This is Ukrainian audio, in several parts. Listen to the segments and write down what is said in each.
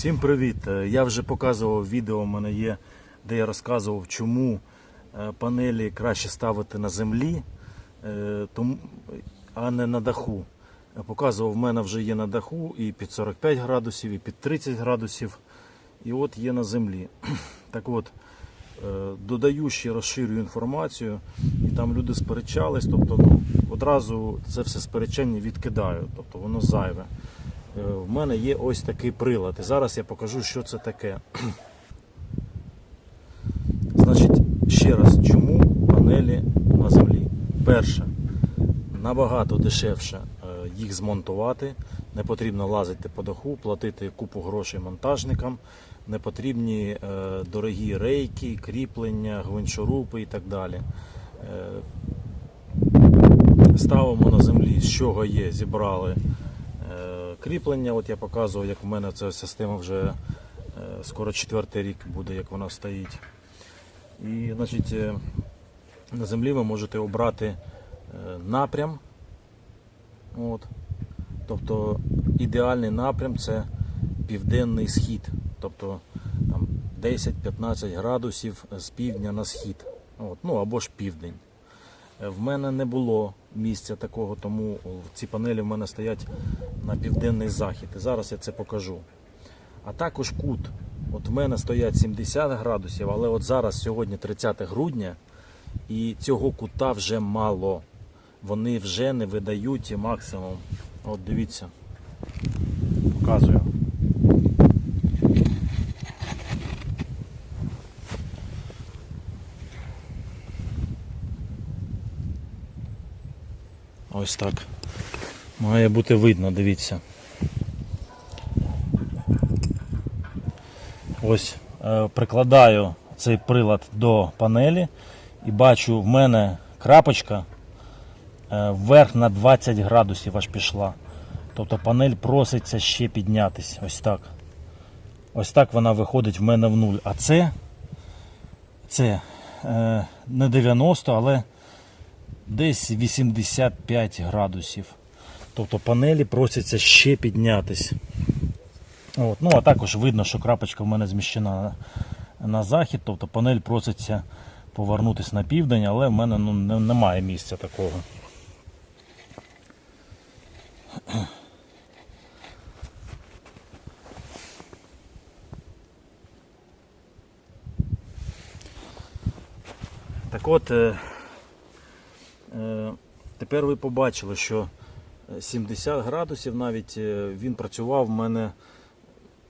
Всім привіт! Я вже показував відео, у мене є, де я розказував, чому панелі краще ставити на землі, а не на даху. Показував, в мене вже є на даху і під 45 градусів, і під 30 градусів, і от є на землі. Так от, додаю ще, розширюю інформацію, і там люди сперечались, тобто одразу це все сперечення відкидаю, тобто воно зайве. В мене є ось такий прилад, і зараз я покажу, що це таке. Значить, ще раз, чому панелі на землі? Перше, набагато дешевше їх змонтувати, не потрібно лазити по даху, платити купу грошей монтажникам, не потрібні дорогі рейки, кріплення, гвинчорупи і так далі. Ставимо на землі, з чого є, зібрали кріплення. От я показував, як в мене ця система вже скоро 4-й рік буде, як вона стоїть. І, значить, на землі ви можете обрати напрям. От. Тобто ідеальний напрям — це південний схід, тобто 10-15 градусів з півдня на схід. От. Ну або ж південь. В мене не було місця такого, тому ці панелі в мене стоять на південний захід. І зараз я це покажу. А також кут. От в мене стоять 70 градусів, але от зараз, сьогодні 30 грудня, і цього кута вже мало. Вони вже не видають максимум. От дивіться. Показую. Ось так. Має бути видно, дивіться. Ось прикладаю цей прилад до панелі і бачу, в мене крапочка вверх на 20 градусів аж пішла. Тобто панель проситься ще піднятись. Ось так. Ось так вона виходить в мене в нуль. А це не 90, але десь 85 градусів. Тобто панелі просяться ще піднятись. От. Ну, а також видно, що крапочка в мене зміщена на захід, тобто панель проситься повернутися на південь, але в мене немає місця такого. Так от, тепер ви побачили, що 70 градусів навіть він працював в мене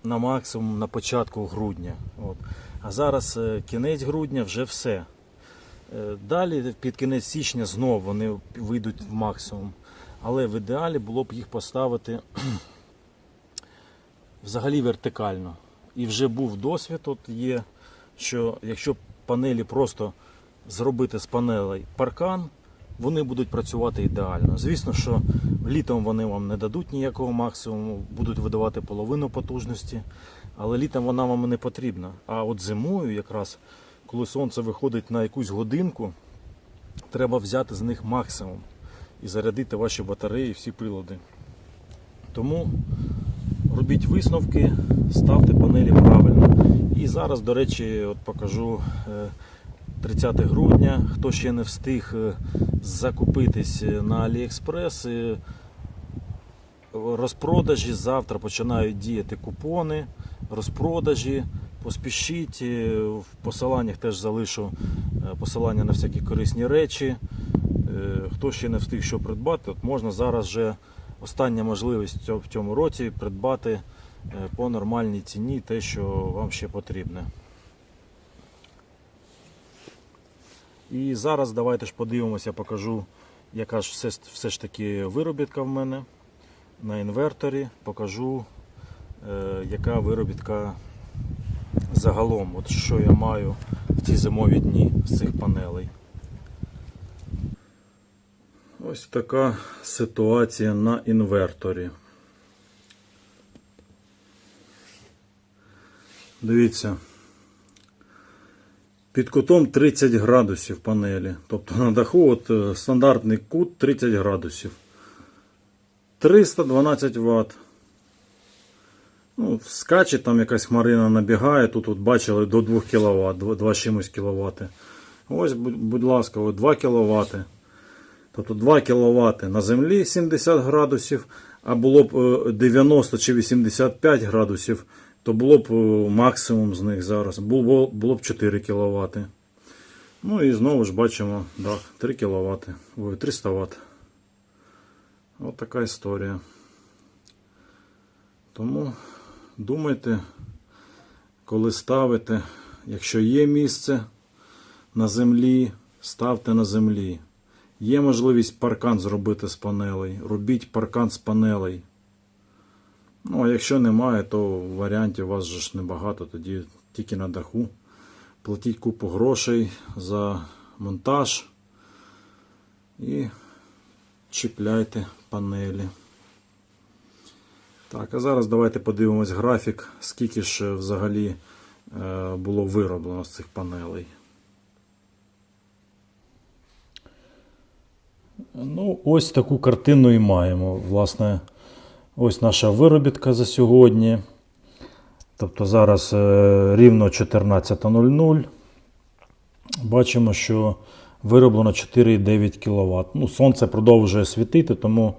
на максимум на початку грудня. От. А зараз кінець грудня, вже все. Далі під кінець січня знову вони вийдуть в максимум. Але в ідеалі було б їх поставити взагалі вертикально. І вже був досвід, от є, що якщо панелі просто зробити з панелей паркан, вони будуть працювати ідеально. Звісно, що літом вони вам не дадуть ніякого максимуму, будуть видавати половину потужності, але літом вона вам не потрібна. А от зимою якраз, коли сонце виходить на якусь годинку, треба взяти з них максимум і зарядити ваші батареї, всі прилади. Тому робіть висновки, ставте панелі правильно. І зараз, до речі, от покажу 30 грудня, хто ще не встиг закупитись на AliExpress, розпродажі, завтра починають діяти купони, розпродажі, поспішіть, в посиланнях теж залишу посилання на всякі корисні речі. Хто ще не встиг що придбати, от можна зараз вже, остання можливість в цьому році, придбати по нормальній ціні те, що вам ще потрібне. І зараз давайте ж подивимося, я покажу, яка ж все ж таки виробітка в мене на інверторі. Покажу, яка виробітка загалом, от що я маю в ці зимові дні з цих панелей. Ось така ситуація на інверторі. Дивіться. Під кутом 30 градусів панелі. Тобто на даху от стандартний кут 30 градусів. 312 Вт. Ну, скаче, там якась хмарина набігає, тут от бачили до 2 кВт, 2 чимось кВт. Ось, будь ласка, от 2 кВт. Тобто 2 кВт на землі 70 градусів, а було б 90 чи 85 градусів, то було б максимум з них зараз. Було б 4 кВт. Ну і знову ж бачимо, да, 3 кВт, 300 Вт. Ось така історія. Тому думайте, коли ставите, якщо є місце на землі, ставте на землі. Є можливість паркан зробити з панелей, робіть паркан з панелей. Ну, а якщо немає, то варіантів у вас же ж небагато, тоді тільки на даху. Платіть купу грошей за монтаж і чіпляйте панелі. Так, а зараз давайте подивимось графік, скільки ж взагалі було вироблено з цих панелей. Ну, ось таку картину і маємо. Власне, ось наша виробітка за сьогодні. Тобто зараз рівно 14:00. Бачимо, що вироблено 4,9 кВт. Ну, сонце продовжує світити, тому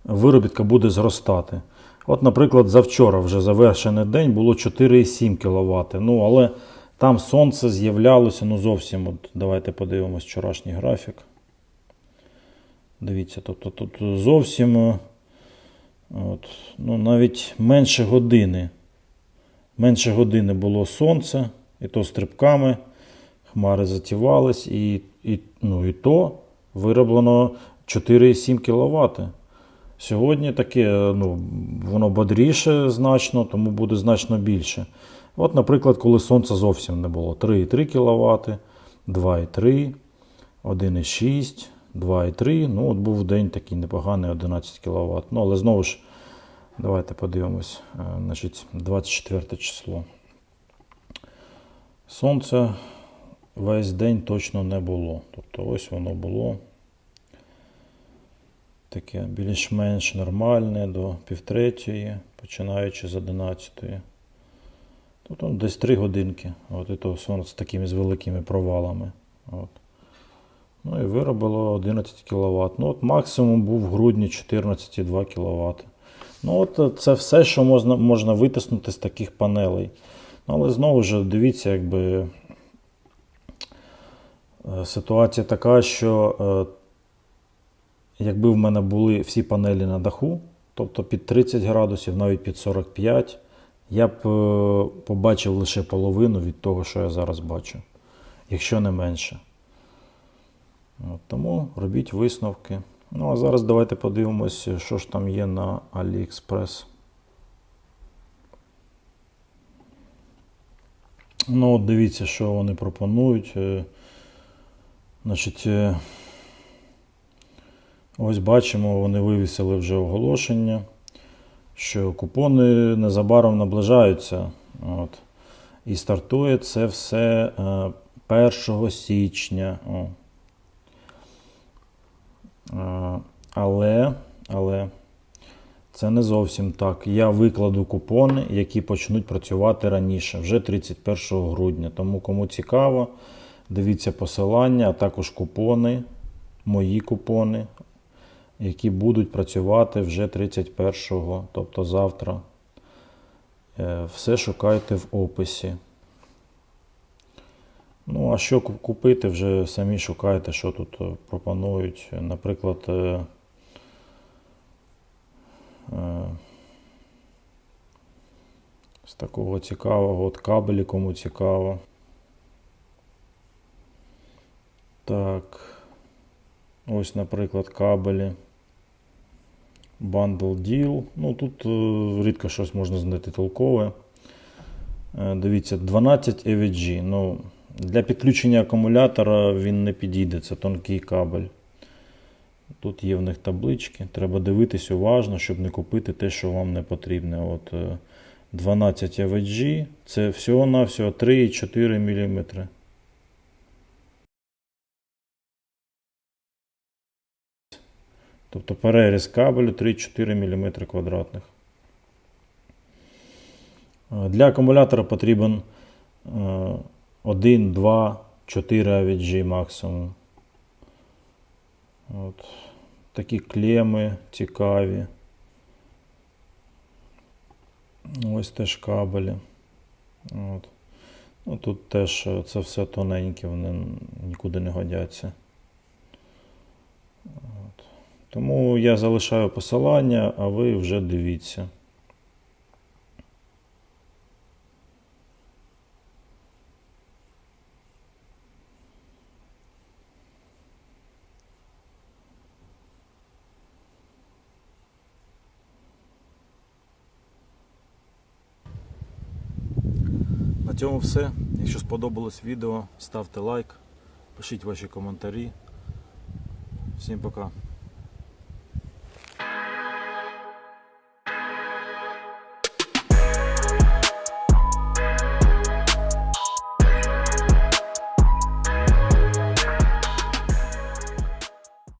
виробітка буде зростати. От, наприклад, завчора вже завершений день було 4,7 кВт. Ну, але там сонце з'являлося, ну зовсім, от, давайте подивимось вчорашній графік. Дивіться, тобто тут зовсім от, ну, навіть менше години. Менше години було сонце, і то стрибками, хмари затівались, і то вироблено 4,7 кВт. Сьогодні таке, ну, воно бодріше значно, тому буде значно більше. От, наприклад, коли сонця зовсім не було. 3,3 кВт, 2,3, 1,6, 2,3. Ну, от був день такий непоганий, 11 кВт. Ну, але знову ж, давайте подивимось. Значить, 24 число. Сонця весь день точно не було. Тобто ось воно було. Таке більш-менш нормальне до 2:30, починаючи з 11. Тут десь 3 годинки. От, і то сонце з такими з великими провалами. От. Ну і виробило 11 кВт. Ну, от максимум був в грудні 14,2 кВт. Ну, от це все, що можна витиснути з таких панелей. Ну, але знову ж дивіться, якби ситуація така, що якби в мене були всі панелі на даху, тобто під 30 градусів, навіть під 45, я б побачив лише половину від того, що я зараз бачу, якщо не менше. От, тому робіть висновки. Ну, а зараз давайте подивимось, що ж там є на AliExpress. Ну, от дивіться, що вони пропонують. Значить, ось бачимо, вони вивісили вже оголошення, що купони незабаром наближаються. От. І стартує це все 1 січня. Але це не зовсім так. Я викладу купони, які почнуть працювати раніше, вже 31 грудня. Тому кому цікаво, дивіться посилання, а також купони, мої купони, які будуть працювати вже 31-го, тобто завтра. Все шукайте в описі. Ну, а що купити, вже самі шукайте, що тут пропонують. Наприклад, з такого цікавого, от кабелі, кому цікаво. Так, ось, наприклад, кабелі. Bundle Deal. Ну, тут рідко щось можна знайти толкове. Дивіться, 12 EVG. Ну, для підключення акумулятора він не підійде, це тонкий кабель. Тут є в них таблички. Треба дивитись уважно, щоб не купити те, що вам не потрібне. От 12 EVG, це всього-навсього 3,4 мм. Тобто переріз кабелю 3,4 мм квадратних. Для акумулятора потрібен 1, 2, 4 AVG максимум. От. Такі клеми цікаві. Ось теж кабелі. От. Ну, тут теж це все тоненькі, вони нікуди не годяться. От. Тому я залишаю посилання, а ви вже дивіться. На цьому все. Якщо сподобалось відео, ставте лайк, пишіть ваші коментарі. Всім пока.